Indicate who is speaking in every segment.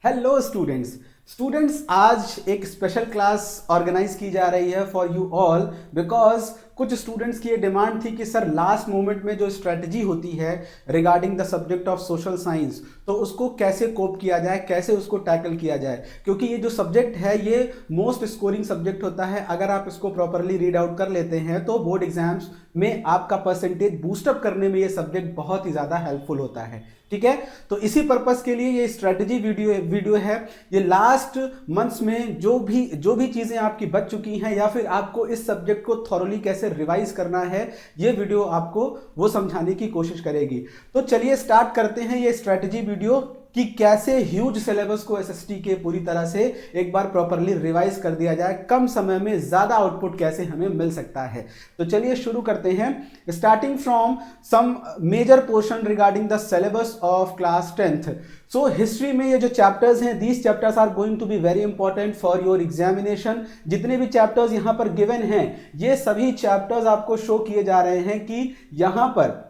Speaker 1: Hello students आज एक special class organise की जा रही है फॉर यू ऑल बिकॉज कुछ स्टूडेंट्स की ये डिमांड थी कि सर लास्ट मोमेंट में जो स्ट्रेटजी होती है regarding the subject of social science, तो उसको कैसे कोप किया जाए, कैसे उसको टैकल किया जाए, क्योंकि ये जो सब्जेक्ट है ये मोस्ट स्कोरिंग सब्जेक्ट होता है। अगर आप इसको प्रॉपरली रीड आउट कर लेते हैं तो बोर्ड एग्जाम्स में आपका परसेंटेज बूस्टअप करने में ये सब्जेक्ट बहुत ही ज़्यादा हेल्पफुल होता है। ठीक है, तो इसी पर्पस के लिए ये स्ट्रेटजी वीडियो है। ये लास्ट मंथ्स में जो भी चीज़ें आपकी बच चुकी हैं या फिर आपको इस सब्जेक्ट को थॉरली कैसे रिवाइज करना है, ये वीडियो आपको वो समझाने की कोशिश करेगी। तो चलिए स्टार्ट करते हैं ये स्ट्रेटजी वीडियो कि कैसे ह्यूज सिलेबस को एसएसटी के पूरी तरह से एक बार प्रॉपरली रिवाइज कर दिया जाए, कम समय में ज़्यादा आउटपुट कैसे हमें मिल सकता है। तो चलिए शुरू करते हैं, starting from some major portion regarding the syllabus of class 10th। So history में ये जो चैप्टर्स हैं, these chapters are going to be very important for your examination. जितने भी चैप्टर्स यहाँ पर गिवन हैं, ये सभी चैप्टर्स आपको शो किए जा रहे हैं कि यहाँ पर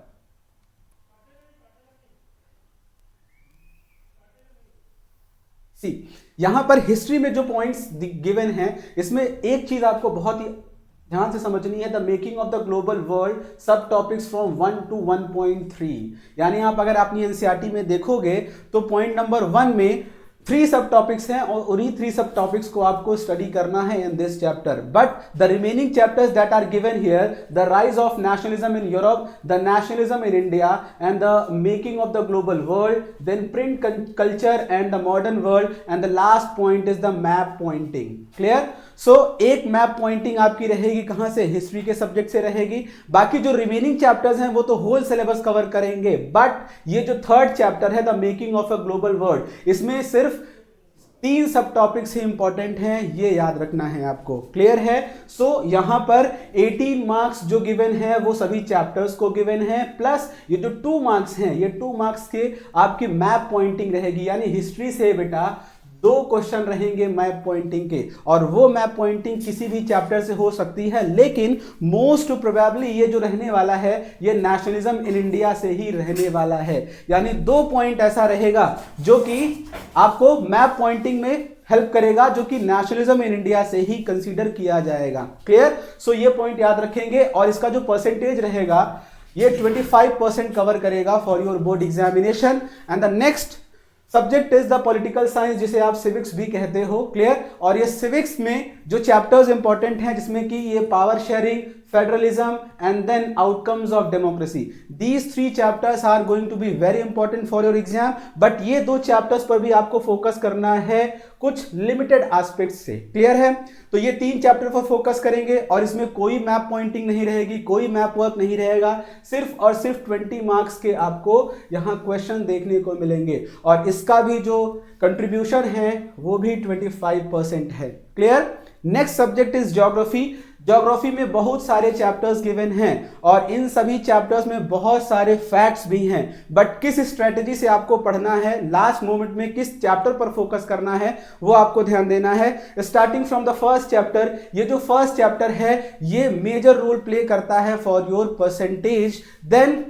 Speaker 1: यहां पर हिस्ट्री में जो पॉइंट्स गिवन हैं, इसमें एक चीज आपको बहुत ही ध्यान से समझनी है, the making of the global world सब टॉपिक्स फ्रॉम 1 to 1.3। यानी आप अगर अपनी एनसीईआरटी में देखोगे तो पॉइंट नंबर 1 में 3 सब टॉपिक्स हैं और उन्हीं 3 सब टॉपिक्स को आपको स्टडी करना है in this chapter. But the remaining chapters that are given here, the rise of nationalism in Europe, the nationalism in India and the making of the global world, then print culture and the modern world, and the last point is the map pointing. Clear? So एक map Poynting आपकी रहेगी कहां से? History के subject से रहेगी। बाकी जो रिमेनिंग चैप्टर्स हैं वो तो होल सिलेबस कवर करेंगे, बट ये जो थर्ड चैप्टर है, the making of a global world, इसमें सिर्फ 3 सब टॉपिक्स ही इंपॉर्टेंट हैं, ये याद रखना है आपको। क्लियर है? सो यहां पर 18 मार्क्स जो गिवन है वो सभी चैप्टर्स को गिवन है, प्लस ये जो 2 मार्क्स हैं, ये 2 मार्क्स के आपकी मैप पॉइंटिंग रहेगी। यानी हिस्ट्री से बेटा 2 क्वेश्चन रहेंगे मैप पॉइंटिंग के, और वो मैप पॉइंटिंग किसी भी चैप्टर से हो सकती है, लेकिन मोस्ट प्रोबेबली ये जो रहने वाला है ये नेशनलिज्म इन इंडिया से ही रहने वाला है। यानी 2 पॉइंट ऐसा रहेगा जो कि आपको मैप पॉइंटिंग में हेल्प करेगा, जो कि नेशनलिज्म इन इंडिया से ही कंसीडर किया जाएगा। क्लियर? सो ये पॉइंट याद रखेंगे, और इसका जो परसेंटेज रहेगा ये 25% कवर करेगा for your board examination. And the next subject is the political science, जिसे आप सिविक्स भी कहते हो। क्लियर? और ये सिविक्स में जो चैप्टर्स इंपॉर्टेंट हैं, जिसमें कि ये power sharing, federalism and then outcomes of democracy, these 3 chapters are going to be very important for your exam. But ये 2 चैप्टर्स पर भी आपको फोकस करना है कुछ लिमिटेड एस्पेक्ट्स से। क्लियर है? तो ये 3 चैप्टर पर फोकस करेंगे, और इसमें कोई मैप पॉइंटिंग नहीं रहेगी, कोई मैप वर्क नहीं रहेगा। सिर्फ और सिर्फ 20 मार्क्स के आपको यहाँ क्वेश्चन देखने को मिलेंगे, और इसका भी जो कंट्रीब्यूशन है वो भी 25% है। Clear? Next subject is geography. Geography में बहुत सारे चैप्टर्स गिवन हैं, और इन सभी चैप्टर्स में बहुत सारे फैक्ट्स भी हैं। बट किस स्ट्रेटजी से आपको पढ़ना है, लास्ट मोमेंट में किस चैप्टर पर फोकस करना है, वो आपको ध्यान देना है। Starting from the first chapter, ये जो फर्स्ट चैप्टर है ये मेजर रोल प्ले करता है for your percentage. Then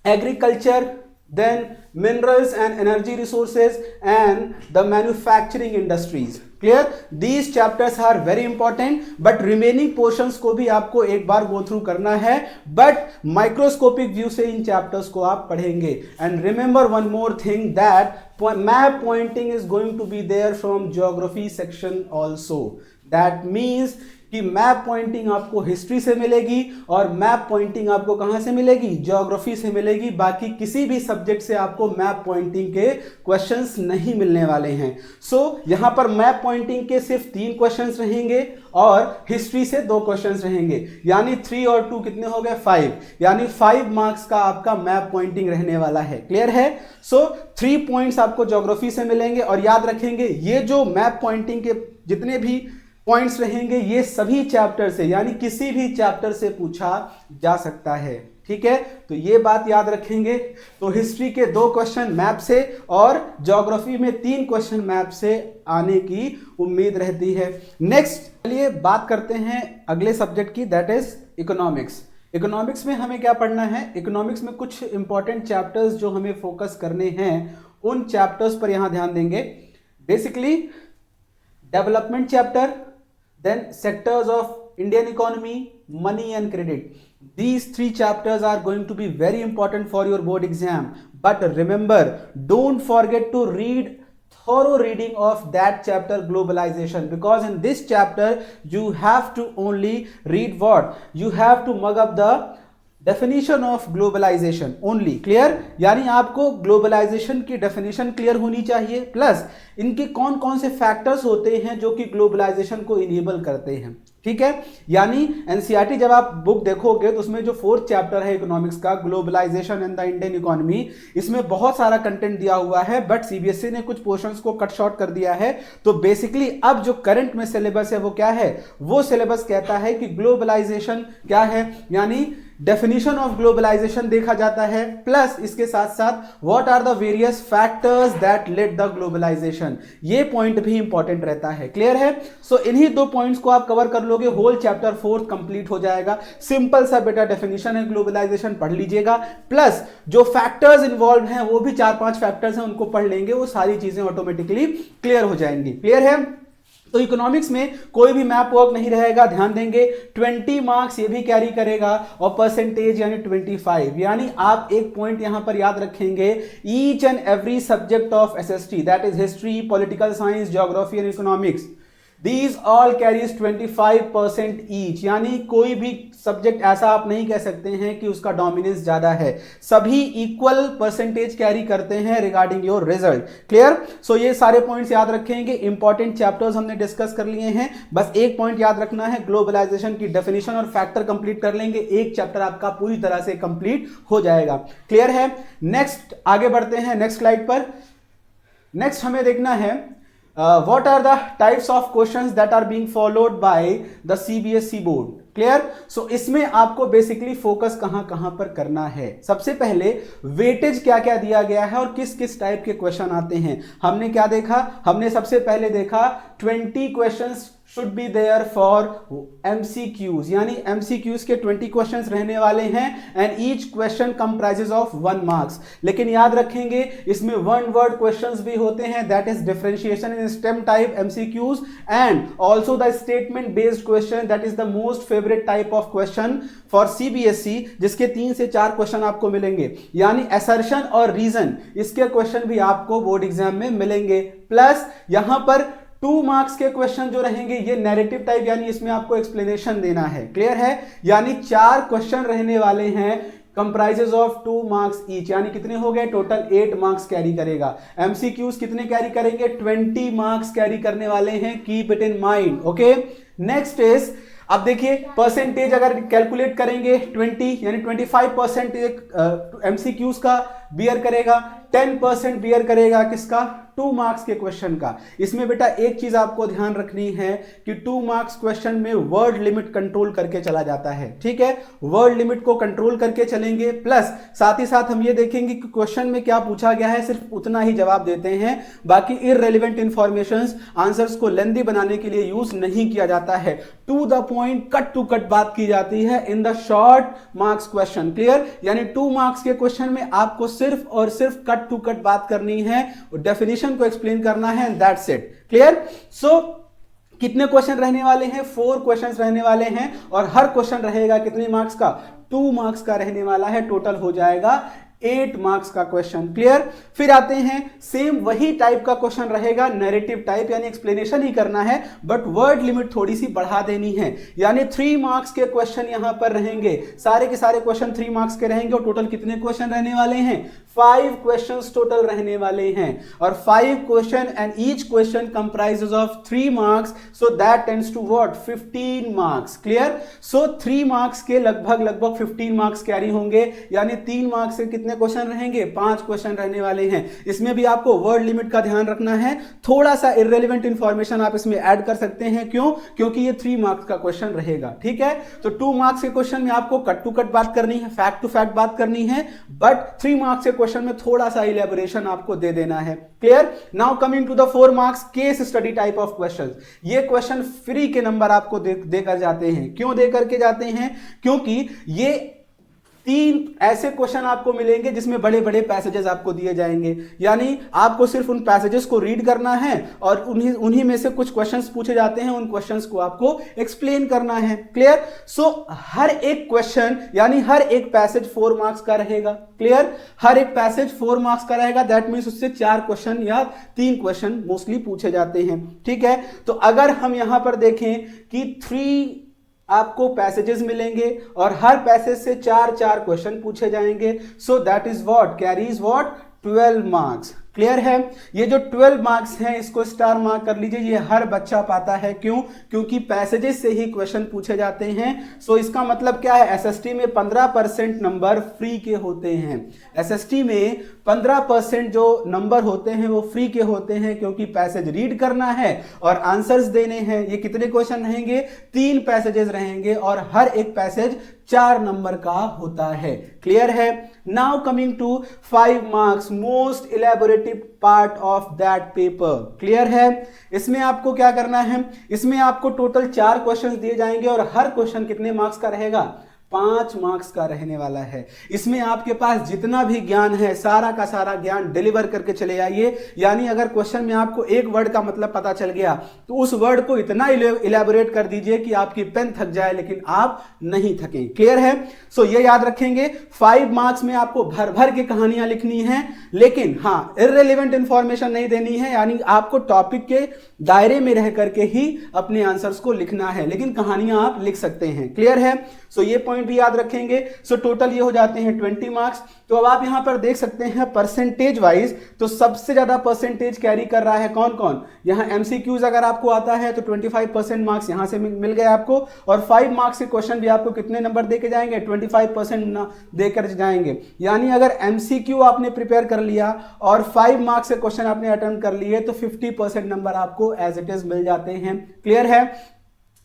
Speaker 1: agriculture, then minerals and energy resources, and the manufacturing industries. Clear? These chapters are very important, but remaining portions को भी आपको एक बार go through करना है, but microscopic view से इन chapters को आप पढ़ेंगे। And remember one more thing, that map pointing is going to be there from geography section also. That means कि मैप पॉइंटिंग आपको हिस्ट्री से मिलेगी, और मैप पॉइंटिंग आपको कहां से मिलेगी? ज्योग्राफी से मिलेगी। बाकी किसी भी सब्जेक्ट से आपको मैप पॉइंटिंग के क्वेश्चंस नहीं मिलने वाले हैं। सो यहां पर मैप पॉइंटिंग के सिर्फ 3 क्वेश्चंस रहेंगे, और हिस्ट्री से 2 क्वेश्चंस रहेंगे। यानी 3 और 2 कितने हो गए? 5। यानी 5 मार्क्स का आपका मैप पॉइंटिंग रहने वाला है। क्लियर है? सो 3 पॉइंट्स आपको ज्योग्राफी से मिलेंगे, और याद रखेंगे ये जो मैप पॉइंटिंग के जितने भी पॉइंट्स रहेंगे ये सभी चैप्टर से, यानी किसी भी चैप्टर से पूछा जा सकता है। ठीक है, तो ये बात याद रखेंगे। तो हिस्ट्री के 2 क्वेश्चन मैप से, और ज्योग्राफी में 3 क्वेश्चन मैप से आने की उम्मीद रहती है। नेक्स्ट चलिए बात करते हैं अगले सब्जेक्ट की, दैट इज इकोनॉमिक्स। इकोनॉमिक्स में हमें क्या पढ़ना है? इकोनॉमिक्स में कुछ इंपॉर्टेंट चैप्टर्स जो हमें फोकस करने हैं, उन चैप्टर्स पर यहां ध्यान देंगे। basically development chapter, then sectors of Indian economy, money and credit. These three chapters are going to be very important for your board exam, but remember, don't forget to read thorough reading of that chapter globalization, because in this chapter you have to only read what, you have to mug up the definition of globalisation only, clear, यानी आपको globalisation की definition clear होनी चाहिए, plus इनके कौन कौन से factors होते हैं जो कि ग्लोबलाइजेशन को इनेबल करते हैं, ठीक है। यानी एनसीईआरटी जब आप बुक देखोगे तो उसमें जो 4th चैप्टर है इकोनॉमिक्स का, globalisation and the Indian economy, इसमें बहुत सारा कंटेंट दिया हुआ है, बट सीबीएसई ने कुछ पोर्शंस को कट शॉर्ट कर दिया है। तो बेसिकली अब जो करंट में सिलेबस है वो क्या है, वो सिलेबस कहता है कि ग्लोबलाइजेशन क्या है, यानी डेफिनेशन ऑफ ग्लोबलाइजेशन देखा जाता है, प्लस इसके साथ साथ what are the various factors that led the globalisation, ये पॉइंट भी इंपॉर्टेंट रहता है, क्लियर है। सो इन्हीं 2 पॉइंट्स को आप कवर कर लोगे, होल चैप्टर 4 कंप्लीट हो जाएगा। सिंपल सा बेटा डेफिनेशन है ग्लोबलाइजेशन, पढ़ लीजिएगा, प्लस जो फैक्टर्स इन्वॉल्व हैं वो भी 4-5 फैक्टर्स हैं, उनको पढ़ लेंगे, वो सारी चीजें ऑटोमेटिकली क्लियर हो जाएंगी, क्लियर है। तो इकोनॉमिक्स में कोई भी मैप वर्क नहीं रहेगा, ध्यान देंगे। 20 मार्क्स ये भी कैरी करेगा और परसेंटेज यानी 25, यानी आप एक पॉइंट यहां पर याद रखेंगे, each and every subject of SST, that is history, political science, geography and economics, These all carries 25% each, यानी कोई भी सब्जेक्ट ऐसा आप नहीं कह सकते हैं कि उसका डोमिनेंस ज्यादा है, सभी इक्वल परसेंटेज कैरी करते हैं रिगार्डिंग योर रिजल्ट, क्लियर। सो ये सारे पॉइंट्स याद रखेंगे, इंपॉर्टेंट चैप्टर्स हमने डिस्कस कर लिए हैं, बस एक पॉइंट याद रखना है, ग्लोबलाइजेशन की डेफिनेशन और फैक्टर कंप्लीट कर लेंगे, एक चैप्टर आपका पूरी तरह से कंप्लीट हो जाएगा, क्लियर है। नेक्स्ट आगे बढ़ते हैं, नेक्स्ट स्लाइड पर। नेक्स्ट हमें देखना है what are the types of questions that are being followed by the CBSE board, clear. So इसमें आपको बेसिकली फोकस कहां पर करना है, सबसे पहले वेटेज क्या क्या दिया गया है और किस किस टाइप के क्वेश्चन आते हैं। हमने क्या देखा, हमने सबसे पहले देखा 20 questions should be there for MCQs, यानी MCQs के 20 क्वेश्चंस रहने वाले हैं and each question comprises of 1 marks. लेकिन याद रखेंगे इसमें 1 वर्ड क्वेश्चंस भी होते हैं, that is differentiation in stem type MCQs and also the statement based question, that is the most favourite type of question for CBSE, जिसके 3 से 4 question आपको मिलेंगे, यानी असर्शन और रीजन, इसके क्वेश्चन भी आपको बोर्ड एग्जाम में मिलेंगे। प्लस यहां पर 2 मार्क्स के क्वेश्चन जो रहेंगे ये नैरेटिव टाइप, यानी इसमें आपको एक्सप्लेनेशन देना है, क्लियर है। यानी 4 क्वेश्चन रहने वाले हैं, कंप्राइजेस ऑफ 2 मार्क्स ईच, यानी कितने हो गए टोटल 8 मार्क्स कैरी करेगा। MCQs कितने कैरी करेंगे, 20 मार्क्स कैरी करने वाले हैं, keep it in mind, okay. Next is, अब देखिए परसेंटेज अगर कैलकुलेट करेंगे 20 यानी 25% MCQs का बियर करेगा, 10% बियर करेगा किसका, 2 मार्क्स के क्वेश्चन का। इसमें बेटा एक चीज आपको ध्यान रखनी है कि 2 मार्क्स क्वेश्चन में वर्ड लिमिट कंट्रोल करके चला जाता है, ठीक है, वर्ड लिमिट को कंट्रोल करके चलेंगे। प्लस साथ ही साथ हम ये देखेंगे कि क्वेश्चन में क्या पूछा गया है, सिर्फ उतना ही जवाब देते हैं, बाकी इररेलेवेंट इंफॉर्मेशंस आंसर्स को लेंदी बनाने के लिए यूज नहीं किया जाता है, to the point cut to cut बात की जाती है in the short marks question, clear. यानी 2 मार्क्स के क्वेश्चन में आपको सिर्फ और सिर्फ कट टू कट बात करनी है, डेफिनेशन को एक्सप्लेन करना है, दैट्स इट, क्लियर। सो कितने क्वेश्चन रहने वाले हैं, 4 क्वेश्चंस रहने वाले हैं और हर क्वेश्चन रहेगा कितने मार्क्स का, 2 मार्क्स का रहने वाला है, टोटल हो जाएगा 8 मार्क्स का क्वेश्चन, क्लियर। फिर आते हैं, सेम वही टाइप का क्वेश्चन रहेगा, नैरेटिव टाइप, यानी एक्सप्लेनेशन ही करना है बट वर्ड लिमिट थोड़ी सी बढ़ा देनी है, यानी 3 मार्क्स के क्वेश्चन यहां पर रहेंगे, सारे के सारे क्वेश्चन 3 मार्क्स के रहेंगे और टोटल कितने क्वेश्चन रहने वाले हैं, 5 क्वेश्चंस टोटल रहने वाले हैं और 5 question and each question comprises of 3 marks, so that tends to what 15 marks, clear. So 3 marks के लगभग 15 मार्क्स कैरी होंगे, यानी 3 मार्क्स से कितने क्वेश्चन रहेंगे, 5 क्वेश्चन रहने वाले हैं। इसमें भी आपको वर्ड लिमिट का ध्यान रखना है, थोड़ा सा इररेलेवेंट इंफॉर्मेशन आप इसमें ऐड कर सकते हैं, क्यों, क्योंकि ये 3 मार्क्स का क्वेश्चन रहेगा, ठीक है। तो 2 मार्क्स के क्वेश्चन में आपको कट टू कट बात करनी है, फैक्ट टू फैक्ट बात करनी है, बट 3 मार्क्स के क्वेश्चन में थोड़ा सा इलेबोरेशन आपको दे देना है, clear. Now coming to the 4 marks case study type of questions, ये क्वेश्चन फ्री के नंबर आपको देकर जाते हैं, क्यों दे करके जाते हैं, क्योंकि ये तीन ऐसे क्वेश्चन आपको मिलेंगे जिसमें बड़े बड़े पैसेजेस आपको दिए जाएंगे, यानी आपको सिर्फ उन पैसेजेस को रीड करना है और उन्हीं में से कुछ क्वेश्चंस पूछे जाते हैं, उन क्वेश्चंस को आपको एक्सप्लेन करना है। क्लियर? सो हर एक क्वेश्चन यानी हर एक पैसेज 4 मार्क्स का रहेगा। क्लियर? हर एक पैसेज 4 मार्क्स का रहेगा, दैट मीन्स उससे 4 क्वेश्चन या 3 क्वेश्चन मोस्टली पूछे जाते हैं। ठीक है, तो अगर हम यहां पर देखें कि 3 आपको पैसेजेस मिलेंगे और हर पैसेज से 4 क्वेश्चन पूछे जाएंगे, so that is what carries what 12 marks. Clear है? ये जो 12 मार्क्स हैं इसको स्टार मार्क कर लीजिए, ये हर बच्चा पाता है। क्यों? क्योंकि पैसेजेस से ही क्वेश्चन पूछे जाते हैं। सो इसका मतलब क्या है, एसएसटी में 15% नंबर फ्री के होते हैं। एसएसटी में 15% जो नंबर होते हैं वो फ्री के होते हैं, क्योंकि पैसेज रीड करना है और आंसर्स देने हैं। ये कितने क्वेश्चन रहेंगे? 3 पैसेजेस रहेंगे और हर एक पैसेज 4 नंबर का होता है। क्लियर है? Now coming to 5 marks most elaborative part of that paper. Clear है? इसमें आपको क्या करना है, इसमें आपको टोटल 4 क्वेश्चन दिए जाएंगे और हर क्वेश्चन कितने मार्क्स का रहेगा? 5 मार्क्स का रहने वाला है। इसमें आपके पास जितना भी ज्ञान है सारा का सारा ज्ञान डिलीवर करके चले आइए। यानी अगर क्वेश्चन में आपको एक वर्ड का मतलब पता चल गया तो उस वर्ड को इतना इलेबोरेट कर दीजिए कि आपकी पेन थक जाए लेकिन आप नहीं थकें। क्लियर है? सो ये याद रखेंगे, 5 मार्क्स में आपको भर भर के कहानियां लिखनी है, लेकिन हाँ इररिलेवेंट इंफॉर्मेशन नहीं देनी है, यानी आपको टॉपिक के दायरे में रह करके ही अपने आंसर्स को लिखना है, लेकिन कहानियां आप लिख सकते हैं। क्लियर है? सो ये पॉइंट भी याद रखेंगे। सो टोटल ये हो जाते हैं 20 मार्क्स। तो अब आप यहां पर देख सकते हैं परसेंटेज वाइज, तो सबसे ज्यादा परसेंटेज कैरी कर रहा है कौन कौन? यहां एमसीक्यूज अगर आपको आता है तो 25% मार्क्स यहां से मिल गए आपको, और 5 मार्क्स के क्वेश्चन भी आपको कितने नंबर देके जाएंगे? 25% देकर जाएंगे। यानी अगर एमसीक्यू आपने प्रिपेयर कर लिया और 5 मार्क्स के क्वेश्चन आपने अटेम्प्ट कर लिए तो 50% नंबर आपको एज इट इज मिल जाते हैं। क्लियर है?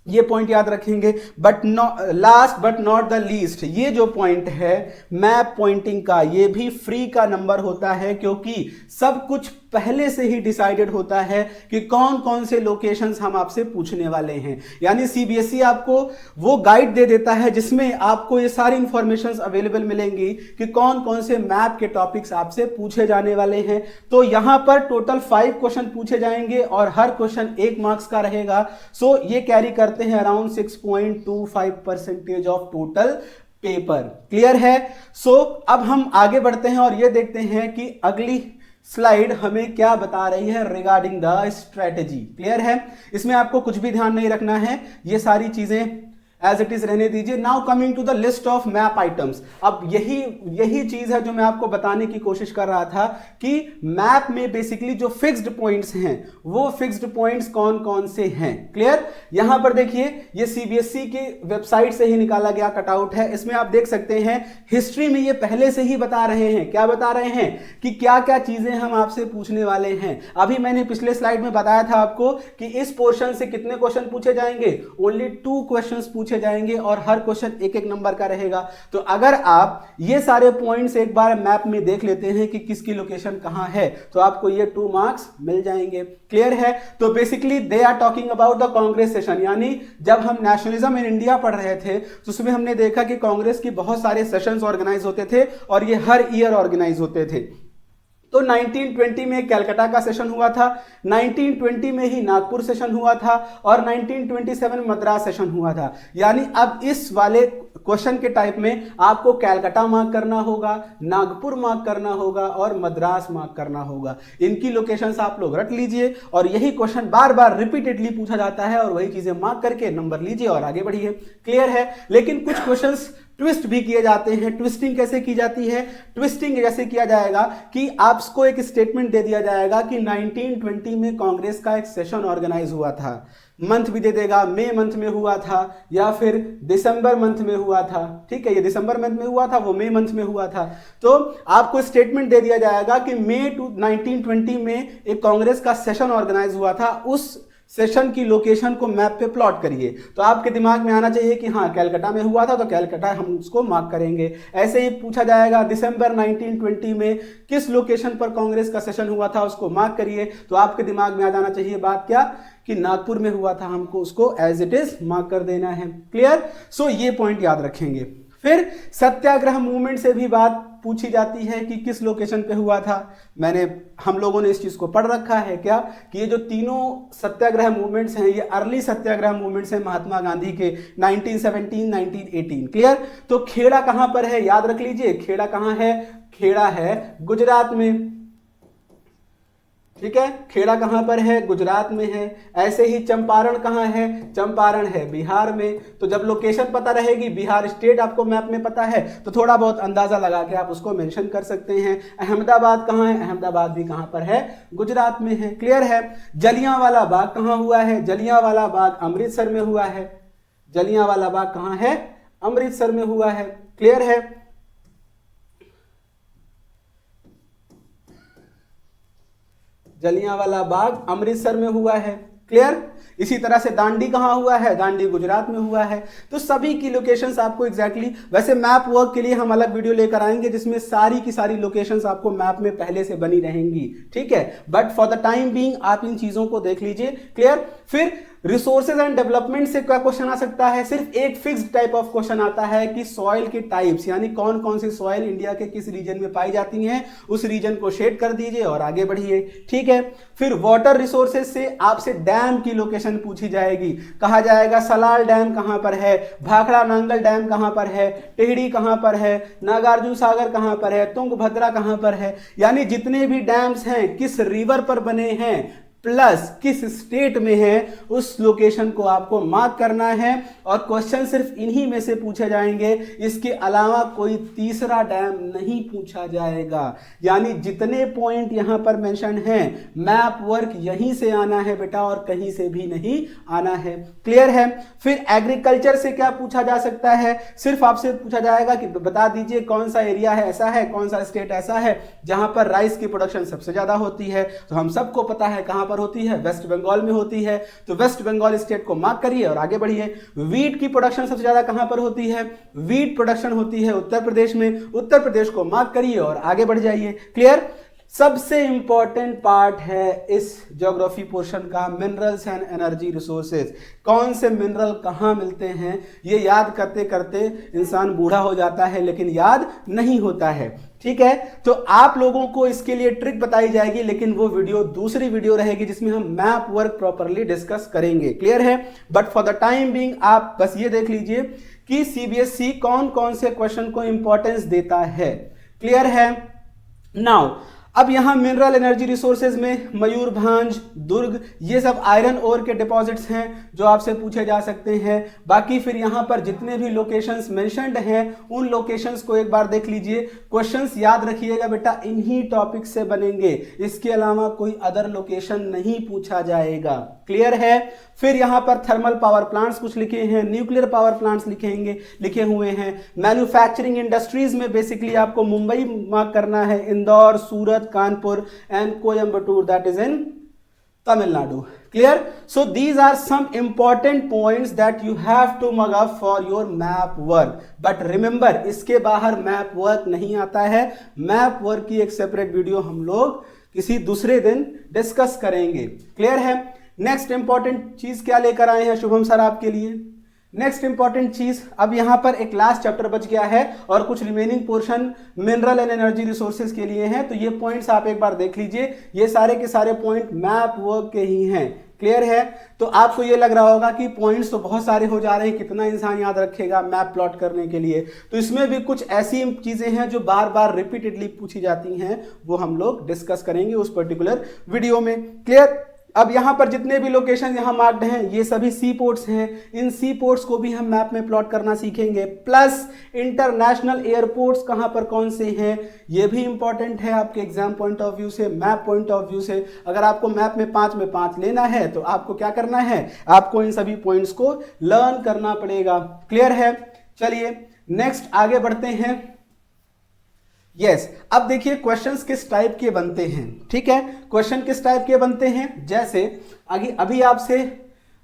Speaker 1: ये पॉइंट याद रखेंगे। But last but not the least, ये जो पॉइंट है मैप पॉइंटिंग का, ये भी फ्री का नंबर होता है, क्योंकि सब कुछ पहले से ही डिसाइडेड होता है कि कौन कौन से लोकेशंस हम आपसे पूछने वाले हैं। यानी सीबीएसई आपको वो गाइड दे देता है जिसमें आपको ये सारी इंफॉर्मेशंस अवेलेबल मिलेंगी कि कौन कौन से मैप के टॉपिक्स आपसे पूछे जाने वाले हैं। तो यहां पर टोटल 5 क्वेश्चन पूछे जाएंगे और हर क्वेश्चन 1 मार्क्स का रहेगा। सो ये कैरी करते हैं around 6.25% of total paper. Clear है? सो अब हम आगे बढ़ते हैं और ये देखते हैं कि अगली स्लाइड हमें क्या बता रही है रिगार्डिंग द स्ट्रेटेजी। क्लियर है? इसमें आपको कुछ भी ध्यान नहीं रखना है, ये सारी चीजें एज इट इज रहने दीजिए। Now coming to the list of map items. अब यही चीज है जो मैं आपको बताने की कोशिश कर रहा था कि मैप में बेसिकली जो फिक्स्ड पॉइंट्स हैं वो फिक्स्ड पॉइंट्स कौन कौन से हैं। क्लियर? यहां पर देखिए, ये सीबीएसई की वेबसाइट से ही निकाला गया कटआउट है। इसमें आप देख सकते हैं हिस्ट्री में ये पहले से ही बता रहे हैं। क्या बता रहे हैं? कि क्या क्या चीजें हम आपसे पूछने वाले हैं। अभी मैंने पिछले स्लाइड में बताया था आपको कि इस पोर्शन से कितने क्वेश्चन पूछे जाएंगे? ओनली 2 क्वेश्चन पूछे जाएंगे और हर क्वेश्चन 1-1 नंबर का रहेगा। तो अगर आप ये सारे पॉइंट्स एक बार मैप में देख लेते हैं कि किसकी लोकेशन कहां है तो आपको ये 2 मार्क्स मिल जाएंगे। क्लियर है? तो basically they are talking about the Congress session. यानी जब हम नेशनलिज्म इन इंडिया पढ़ रहे थे तो उसमें हमने देखा कि कांग्रेस की बहुत सारे सेशंस ऑर्गेनाइज होते थे और ये हर ईयर ऑर्गेनाइज होते थे। तो 1920 में कैलकाटा का सेशन हुआ था, 1920 में ही नागपुर सेशन हुआ था और 1927 में मद्रास सेशन हुआ था। यानी अब इस वाले क्वेश्चन के टाइप में आपको कैलकाटा मार्क करना होगा, नागपुर मार्क करना होगा और मद्रास मार्क करना होगा। इनकी लोकेशंस आप लोग रट लीजिए और यही क्वेश्चन बार बार रिपीटेडली पूछा जाता है और वही चीजें मार्क करके नंबर लीजिए और आगे बढ़िए। क्लियर है? लेकिन कुछ क्वेश्चंस ट्विस्ट भी किए जाते हैं। ट्विस्टिंग कैसे की जाती है? ट्विस्टिंग जैसे किया जाएगा कि आपको एक स्टेटमेंट दे दिया जाएगा कि 1920 में कांग्रेस का एक सेशन ऑर्गेनाइज हुआ था, मंथ भी दे देगा, मई मंथ में हुआ था या फिर दिसंबर मंथ में हुआ था। ठीक है, ये दिसंबर मंथ में हुआ था, वो मई मंथ में हुआ था। तो आपको स्टेटमेंट दे दिया जाएगा कि मई 1920 में एक कांग्रेस का सेशन ऑर्गेनाइज हुआ था, उस सेशन की लोकेशन को मैप पे प्लॉट करिए। तो आपके दिमाग में आना चाहिए कि हाँ कैलकाटा में हुआ था तो कैलकाटा हम उसको मार्क करेंगे। ऐसे ही पूछा जाएगा दिसंबर 1920 में किस लोकेशन पर कांग्रेस का सेशन हुआ था, उसको मार्क करिए। तो आपके दिमाग में आ जाना चाहिए बात क्या कि नागपुर में हुआ था, हमको उसको एज इट इज मार्क कर देना है। क्लियर? सो ये पॉइंट याद रखेंगे। फिर सत्याग्रह मूवमेंट से भी बात पूछी जाती है कि किस लोकेशन पे हुआ था। हम लोगों ने इस चीज को पढ़ रखा है क्या कि ये जो तीनों सत्याग्रह मूवमेंट्स हैं ये अर्ली सत्याग्रह मूवमेंट्स हैं महात्मा गांधी के 1917 1918। क्लियर। तो खेड़ा कहां पर है, याद रख लीजिए, खेड़ा कहां है, खेड़ा है गुजरात में। ठीक है, खेड़ा कहां पर है, गुजरात में है। ऐसे ही चंपारण कहां है, चंपारण है बिहार में। तो जब लोकेशन पता रहेगी, बिहार स्टेट आपको मैप में पता है, तो थोड़ा बहुत अंदाजा लगा के आप उसको मेंशन कर सकते हैं। अहमदाबाद कहां है, अहमदाबाद भी कहां पर है, गुजरात में है। क्लियर है। जलियांवाला बाग कहां हुआ है, जलियांवाला बाग अमृतसर में हुआ है। जलियांवाला बाग कहां है, अमृतसर में हुआ है। क्लियर है। जलियांवाला बाग अमृतसर में हुआ है। क्लियर। इसी तरह से दांडी कहां हुआ है, दांडी गुजरात में हुआ है। तो सभी की लोकेशंस आपको एग्जैक्टली वैसे मैप वर्क के लिए हम अलग वीडियो लेकर आएंगे जिसमें सारी की सारी लोकेशंस आपको मैप में पहले से बनी रहेंगी। ठीक है, but for the time being आप इन चीजों को देख लीजिए। क्लियर। फिर रिसोर्सेज एंड डेवलपमेंट से क्या क्वेश्चन आ सकता है, सिर्फ एक फिक्स्ड टाइप ऑफ क्वेश्चन आता है कि सॉइल के टाइप्स, यानी कौन कौन सी सॉइल इंडिया के किस रीजन में पाई जाती हैं, उस रीजन को शेड कर दीजिए और आगे बढ़िए। ठीक है। फिर वाटर रिसोर्सेज से आपसे डैम की लोकेशन पूछी जाएगी। कहा जाएगा सलाल डैम कहां पर है, भाखड़ा नांगल डैम कहां पर है, टेहड़ी कहां पर है, नागार्जुन सागर कहां पर है, तुंगभद्रा कहां पर है। यानी जितने भी डैम्स हैं किस रिवर पर बने हैं प्लस किस स्टेट में है, उस लोकेशन को आपको मार्क करना है। और क्वेश्चन सिर्फ इन्हीं में से पूछे जाएंगे, इसके अलावा कोई तीसरा डैम नहीं पूछा जाएगा। यानी जितने पॉइंट यहां पर मेंशन हैं, मैप वर्क यहीं से आना है बेटा और कहीं से भी नहीं आना है। क्लियर है। फिर एग्रीकल्चर से क्या पूछा जा सकता है, सिर्फ आपसे पूछा जाएगा कि बता दीजिए कौन सा एरिया है ऐसा है, कौन सा स्टेट ऐसा है जहां पर राइस की प्रोडक्शन सबसे ज्यादा होती है। तो हम सबको पता है कहां पर होती है, वेस्ट बंगाल में होती है। तो वेस्ट बंगाल स्टेट को मार्क करिए और आगे बढ़िए। वीट की प्रोडक्शन सबसे ज्यादा कहां पर होती है, वीट प्रोडक्शन होती है उत्तर प्रदेश में। उत्तर प्रदेश को मार्क करिए और आगे बढ़ जाइए। क्लियर। सबसे इंपॉर्टेंट पार्ट है इस ज्योग्राफी पोर्शन का, मिनरल्स एंड एनर्जी रिसोर्सेज। कौन से मिनरल कहां मिलते हैं, ये याद करते करते इंसान बूढ़ा हो जाता है लेकिन याद नहीं होता है। ठीक है। तो आप लोगों को इसके लिए ट्रिक बताई जाएगी, लेकिन वो वीडियो दूसरी वीडियो रहेगी जिसमें हम मैप वर्क प्रॉपर्ली डिस्कस करेंगे। क्लियर है। But for the time being आप बस ये देख लीजिए कि सीबीएसई कौन कौन से क्वेश्चन को इंपॉर्टेंस देता है। क्लियर है। नाउ अब यहां मिनरल एनर्जी रिसोर्सेज में मयूरभंज, दुर्ग, ये सब आयरन ओर के डिपॉजिट्स हैं जो आपसे पूछे जा सकते हैं। बाकी फिर यहां पर जितने भी लोकेशंस मेंशन्ड हैं उन लोकेशंस को एक बार देख लीजिए। क्वेश्चंस याद रखिएगा बेटा, इन्हीं टॉपिक से बनेंगे, इसके अलावा कोई अदर लोकेशन नहीं पूछा जाएगा। क्लियर है। फिर यहां पर थर्मल पावर प्लांट्स कुछ लिखे हैं, न्यूक्लियर पावर प्लांट्स लिखे हुए हैं। मैन्युफैक्चरिंग इंडस्ट्रीज में बेसिकली आपको मुंबई मार्क करना है, Indore, Surat, Kanpur and Coimbatore, that is in Tamil Nadu. Clear. So these are some important points that you have to mug up for your map work. But remember, इसके बाहर मैप वर्क नहीं आता है। मैप वर्क की एक सेपरेट वीडियो हम लोग किसी दूसरे दिन डिस्कस करेंगे। क्लियर है। नेक्स्ट इंपॉर्टेंट चीज क्या लेकर आए हैं शुभम सर आपके लिए, नेक्स्ट इंपॉर्टेंट चीज, अब यहां पर एक लास्ट चैप्टर बच गया है और कुछ remaining portion mineral and energy resources के लिए हैं। तो ये पॉइंट्स आप एक बार देख लीजिए, ये सारे के सारे पॉइंट मैप वर्क के ही हैं। क्लियर है। तो आपको ये लग रहा होगा कि पॉइंट्स तो बहुत सारे हो जा रहे हैं, कितना इंसान याद रखेगा मैप प्लॉट करने के लिए। तो इसमें भी कुछ ऐसी चीजें हैं जो बार बार रिपीटेडली पूछी जाती हैं, वो हम लोग डिस्कस करेंगे उस पर्टिकुलर वीडियो में। क्लियर। अब यहां पर जितने भी लोकेशन यहां मार्क्ड हैं ये सभी सी पोर्ट्स हैं। इन सी पोर्ट्स को भी हम मैप में प्लॉट करना सीखेंगे। प्लस इंटरनेशनल एयरपोर्ट्स कहां पर कौन से हैं ये भी इंपॉर्टेंट है आपके एग्जाम पॉइंट ऑफ व्यू से, मैप पॉइंट ऑफ व्यू से। अगर आपको मैप में 5 में 5 लेना है तो आपको क्या करना है, आपको इन सभी पॉइंट्स को लर्न करना पड़ेगा। क्लियर है। चलिए नेक्स्ट आगे बढ़ते हैं। यस, अब देखिए क्वेश्चंस किस टाइप के बनते हैं। ठीक है, क्वेश्चन किस टाइप के बनते हैं, जैसे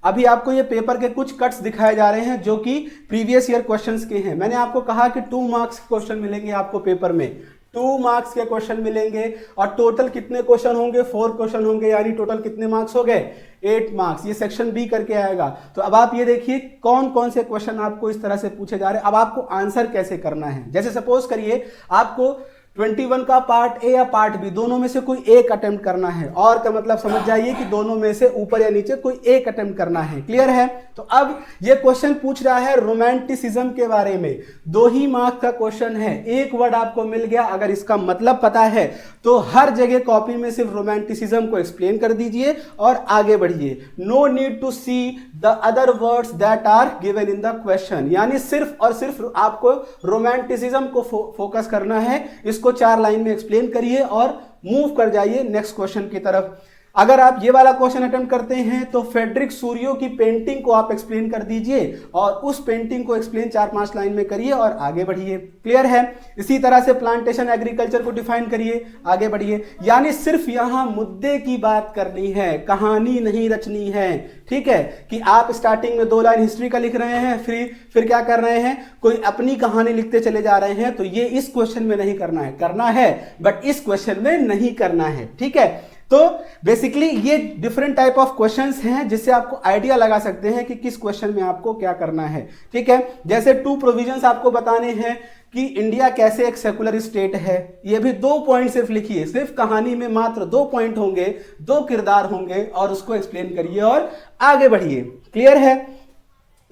Speaker 1: अभी आपको ये पेपर के कुछ कट्स दिखाए जा रहे हैं जो कि प्रीवियस ईयर क्वेश्चंस के हैं। मैंने आपको कहा कि 2 मार्क्स के क्वेश्चन मिलेंगे आपको पेपर में, 2 मार्क्स के क्वेश्चन मिलेंगे और टोटल कितने क्वेश्चन होंगे, 4 क्वेश्चन होंगे, यानी टोटल कितने मार्क्स हो गए, 8 मार्क्स, ये सेक्शन बी करके आएगा। तो अब आप ये देखिए कौन कौन से क्वेश्चन आपको इस तरह से पूछे जा रहे हैं। अब आपको आंसर कैसे करना है, जैसे सपोज करिए आपको 21 का पार्ट ए या पार्ट बी दोनों में से कोई एक अटेम्प्ट करना है, और का मतलब समझ जाइए कि दोनों में से ऊपर या नीचे कोई एक अटेम्प्ट करना है। क्लियर है? तो अब ये क्वेश्चन पूछ रहा है रोमांटिसिज्म के बारे में, 2 ही मार्क्स का क्वेश्चन है, एक वर्ड आपको मिल गया, अगर इसका मतलब पता है तो हर जगह कॉपी में सिर्फ रोमांटिसिज्म को एक्सप्लेन कर दीजिए और आगे बढ़िए। No need to see the other words that are given in the question, यानी सिर्फ और सिर्फ आपको रोमांटिसिज्म को फोकस करना है, इसको 4 लाइन में एक्सप्लेन करिए और मूव कर जाइए नेक्स्ट क्वेश्चन की तरफ। अगर आप ये वाला क्वेश्चन अटेम्प्ट करते हैं तो फ्रेडरिक सूरियो की पेंटिंग को आप एक्सप्लेन कर दीजिए और उस पेंटिंग को एक्सप्लेन 4-5 लाइन में करिए और आगे बढ़िए। क्लियर है? इसी तरह से प्लांटेशन एग्रीकल्चर को डिफाइन करिए, आगे बढ़िए। यानी सिर्फ यहां मुद्दे की बात करनी है, कहानी नहीं रचनी है। ठीक है कि आप स्टार्टिंग में 2 लाइन हिस्ट्री का लिख रहे हैं, फिर क्या कर रहे हैं, कोई अपनी कहानी लिखते चले जा रहे हैं, तो ये इस क्वेश्चन में नहीं करना है, करना है बट इस क्वेश्चन में नहीं करना है। ठीक है, तो बेसिकली ये डिफरेंट टाइप ऑफ क्वेश्चंस हैं जिससे आपको आइडिया लगा सकते हैं कि किस क्वेश्चन में आपको क्या करना है। ठीक है, जैसे 2 प्रोविजंस आपको बताने हैं कि इंडिया कैसे एक सेकुलर स्टेट है, ये भी 2 पॉइंट सिर्फ लिखिए, सिर्फ कहानी में मात्र 2 पॉइंट होंगे, 2 किरदार होंगे और उसको एक्सप्लेन करिए और आगे बढ़िए। क्लियर है?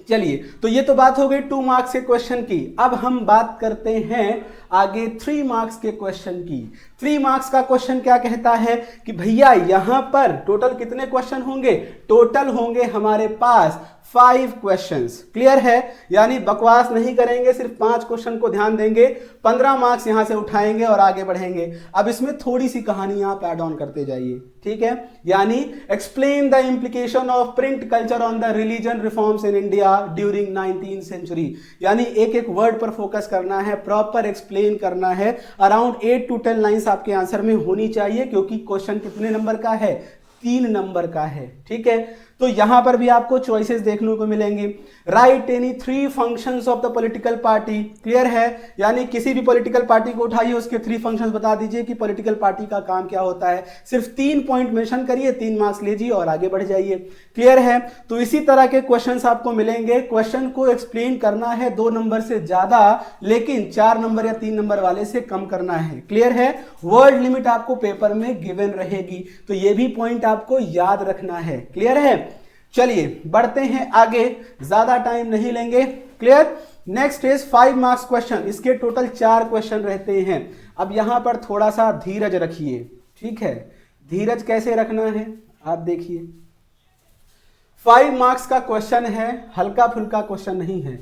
Speaker 1: चलिए, तो ये तो बात हो गई 2 मार्क्स के क्वेश्चन की। अब हम बात करते हैं आगे 3 मार्क्स के क्वेश्चन की। 3 मार्क्स का क्वेश्चन क्या कहता है कि भैया यहां पर टोटल कितने क्वेश्चन होंगे, टोटल होंगे हमारे पास 5 क्वेश्चंस। क्लियर है? यानी बकवास नहीं करेंगे, सिर्फ 5 क्वेश्चन को ध्यान देंगे, 15 मार्क्स यहां से उठाएंगे और आगे बढ़ेंगे। अब इसमें थोड़ी सी कहानी आप ऐड ऑन करते जाइए। ठीक है, यानी explain the implication of print culture on the religion reforms in India during 19th century, यानी एक एक वर्ड पर फोकस करना है, प्रॉपर एक्सप्लेन करना है। अराउंड 8 to 10 लाइंस आपके आंसर में होनी चाहिए, क्योंकि क्वेश्चन कितने नंबर का है, 3 नंबर का है। ठीक है, तो यहां पर भी आपको चॉइसेस देखने को मिलेंगे। Right any 3 functions of the political party. Clear है? यानी किसी भी पॉलिटिकल पार्टी को उठाइए, उसके 3 फंक्शंस बता दीजिए कि पॉलिटिकल पार्टी का काम क्या होता है। सिर्फ 3 पॉइंट मेंशन करिए, 3 मार्क्स लीजिए और आगे बढ़ जाइए। क्लियर है? तो इसी तरह के क्वेश्चंस आपको मिलेंगे। क्वेश्चन को एक्सप्लेन करना है 2 नंबर से ज्यादा, लेकिन 4 नंबर या 3 नंबर वाले से कम करना है। क्लियर है? वर्ड लिमिट आपको पेपर में गिवन रहेगी, तो ये भी पॉइंट आपको याद रखना है। क्लियर है? चलिए बढ़ते हैं आगे, ज्यादा टाइम नहीं लेंगे। Clear? Next is 5 marks question. इसके टोटल 4 क्वेश्चन रहते हैं। अब यहां पर थोड़ा सा धीरज रखिए। ठीक है, धीरज कैसे रखना है आप देखिए। 5 मार्क्स का क्वेश्चन है, हल्का फुल्का क्वेश्चन नहीं है।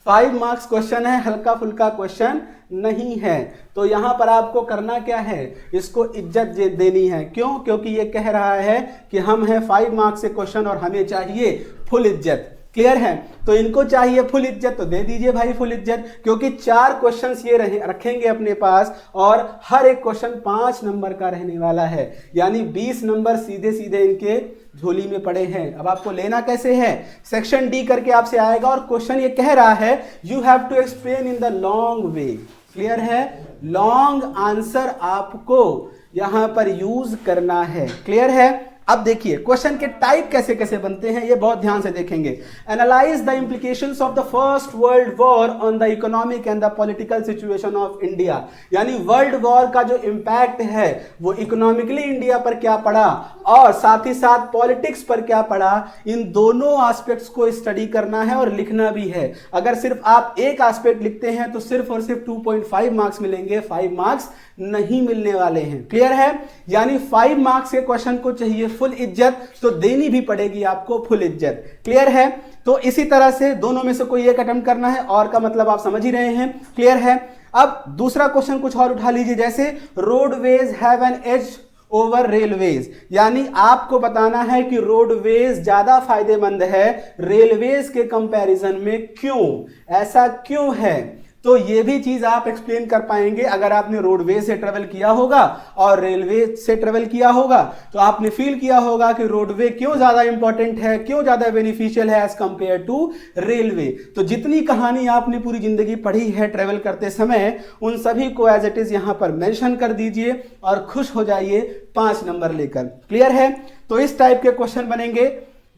Speaker 1: 5 मार्क्स क्वेश्चन है, हल्का फुल्का क्वेश्चन नहीं है। तो यहां पर आपको करना क्या है, इसको इज्जत देनी है। क्यों? क्योंकि ये कह रहा है कि हम हैं 5 मार्क्स से क्वेश्चन और हमें चाहिए फुल इज्जत। क्लियर है? तो इनको चाहिए फुल इज्जत, तो दे दीजिए भाई फुल इज्जत, क्योंकि 4 क्वेश्चंस ये रखेंगे अपने पास और हर एक क्वेश्चन 5 नंबर का रहने वाला है, यानी 20 नंबर सीधे सीधे इनके झोली में पड़े हैं। अब आपको लेना कैसे है, सेक्शन डी करके आपसे आएगा और क्वेश्चन ये कह रहा है you have to explain in the long way. Clear है? लॉन्ग आंसर आपको यहां पर यूज करना है। क्लियर है? अब देखिए क्वेश्चन के टाइप कैसे कैसे बनते हैं, ये बहुत ध्यान से देखेंगे। Analyse the implications of the first world war on the economic and the political situation of India, यानी वर्ल्ड वॉर का जो इंपैक्ट है वो इकोनॉमिकली इंडिया पर क्या पड़ा और साथ ही साथ पॉलिटिक्स पर क्या पड़ा, इन दोनों एस्पेक्ट्स को स्टडी करना है और लिखना भी है। अगर सिर्फ आप एक एस्पेक्ट लिखते हैं तो सिर्फ और सिर्फ 2.5 मार्क्स मिलेंगे, 5 मार्क्स नहीं मिलने वाले हैं। क्लियर है? यानी 5 मार्क्स के क्वेश्चन को चाहिए फुल इज्जत, तो देनी भी पड़ेगी आपको फुल इज्जत। क्लियर है? तो इसी तरह से दोनों में से कोई एक अटेम्प्ट करना है, और का मतलब आप समझ ही रहे हैं। क्लियर है? अब दूसरा क्वेश्चन कुछ और उठा लीजिए, जैसे roadways have an edge over railways, यानी आपको बताना है कि रोडवेज ज्यादा फायदेमंद है रेलवेज के कंपैरिजन में। क्यों, ऐसा क्यों है? तो ये भी चीज आप एक्सप्लेन कर पाएंगे अगर आपने रोडवे से ट्रेवल किया होगा और रेलवे से ट्रेवल किया होगा, तो आपने फील किया होगा कि रोडवे क्यों ज्यादा इंपॉर्टेंट है, क्यों ज्यादा बेनिफिशियल है एज कंपेयर टू रेलवे। तो जितनी कहानी आपने पूरी जिंदगी पढ़ी है ट्रेवल करते समय, उन सभी को एज इट इज यहां पर मेंशन कर दीजिए और खुश हो जाइए 5 नंबर लेकर। क्लियर है? तो इस टाइप के क्वेश्चन बनेंगे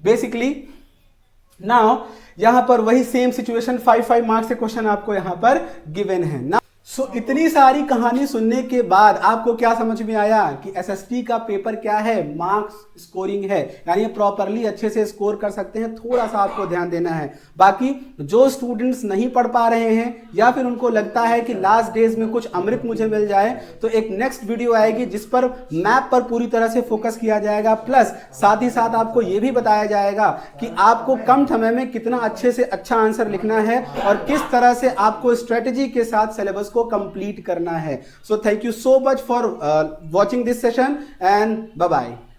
Speaker 1: बेसिकली। नाउ यहां पर वही सेम सिचुएशन 5 मार्क्स के क्वेश्चन आपको यहां पर गिवन है ना। सो इतनी सारी कहानी सुनने के बाद आपको क्या समझ में आया कि एसएसटी का पेपर क्या है, मार्क्स स्कोरिंग है, यानी प्रॉपरली अच्छे से स्कोर कर सकते हैं, थोड़ा सा आपको ध्यान देना है। बाकी जो स्टूडेंट्स नहीं पढ़ पा रहे हैं या फिर उनको लगता है कि लास्ट डेज में कुछ अमृत मुझे मिल जाए, तो एक नेक्स्ट वीडियो आएगी जिस पर मैप पर पूरी तरह से फोकस किया जाएगा, प्लस साथ ही साथ आपको यह भी बताया जाएगा कि आपको कम समय में कितना अच्छे से अच्छा आंसर लिखना है और किस तरह से आपको स्ट्रेटेजी के साथ सिलेबस को कंप्लीट करना है। So thank you so much for watching this session and bye bye.